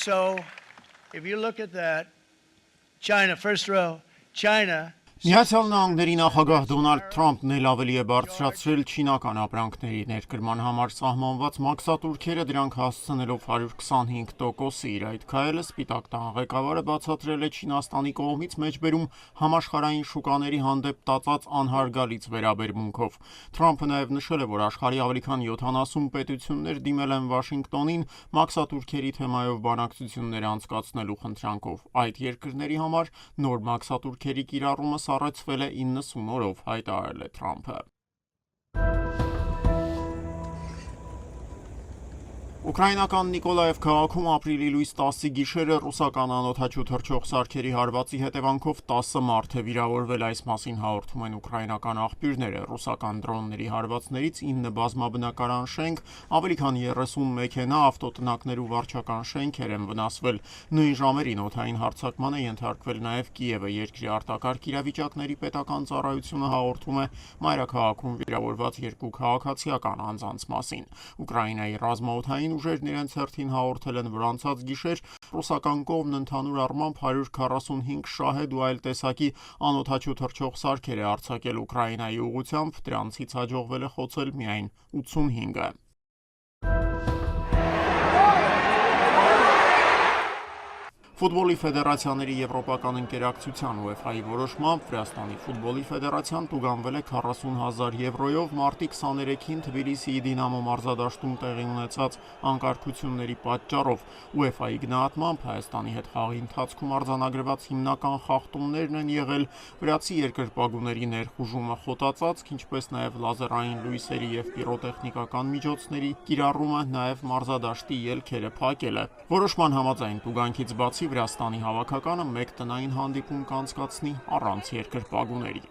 So, if you look at that, China, first row, China. Միացյալ Նահանգների նախագահ Դոնալդ Թրամփն էլ ավելի է բարձրացրել չինական ապրանքների ներկրման համար սահմանված մաքսատուրքերը, դրանք հասցնելով 125%-ի։ Իր այդ քայլը Սպիտակ տան ղեկավարը բացատրել է Չինաստանի կողմից մեջբերում համաշխարհային շուկաների հանդեպ տածած անհարգալից վերաբերմունքով։ Թրամփը նաև նշել է, որ աշխարհի ավելի քան 70 պետություններ դիմել են Վաշինգտոնին մաքսատուրքերի թեմայով բանակցություններ անցկացնելու խնդրանքով։ Այդ երկրների համար նոր մաքսատուրքերի կիրառումը սառեցվել է 90 օրով, հայտարարել է Թրամփը։ Ուկրաինական Նիկոլաև քաղաքում ապրիլի լույս 10-ի գիշերը ռուսական անօդաչու թռչող սարքերի հարվածի հետևանքով 10 մարդ է վիրավորվել, այս մասին հաղորդում են ուկրաինական աղբյուրները։ Ռուսական դրոնների հարվածներից 9 բազմաբնակարան շենք, ավելի քան 30 մեքենա, ավտոտնակներ ու վարչական շենքեր են վնասվել։ Նույն ժամերին օդային հարձակման է ենթարկվել նաև Կիևը։ Երկրի արտակարգ իրավիճակների պետական ծառայությունը հաղորդում է մայրաքաղաքում վիրավորված 2 քաղաքացիական անձանց մասին։ Ուկրաինայի ռազմաօդային ուժերն իրենց հերթին հաղորդել են, որ անցած գիշեր ռուսական կողմն ընդհանուր առմամբ 145 շահեդ ու այլ տեսակի անօդաչու թռչող սարքեր է արձակել Ուկրաինայի ուղղությամբ, դրանցից հաջողվել է խոցել միայն 85-ը։ Ֆուտբոլի ֆեդերացիաների եվրոպական ընկերակցության UEFA-ի որոշմամբ Վրաստանի ֆուտբոլի ֆեդերացիան տուգանվել է 40,000 եվրոյով մարտի 23-ին Թբիլիսիի Դինամո մարզադաշտում տեղի ունեցած անկարգությունների պատճառով։ UEFA-ի գնահատմամբ Հայաստանի հետ խաղի ընթացքում արձանագրված հիմնական խախտումներն են եղել վրացի երկրպագուների ներխուժումը խոտածածկ, ինչպես նաև լազերային լույսերի և պիրոտեխնիկական միջոցների կիրառումը, նաև մարզադաշտի ելքերը փակելը։ Որոշման համաձայն տուգանքից բացի Վրաստանի հավաքականը մեկ տնային հանդիպում կանցկացնի առանց երկրպագուների։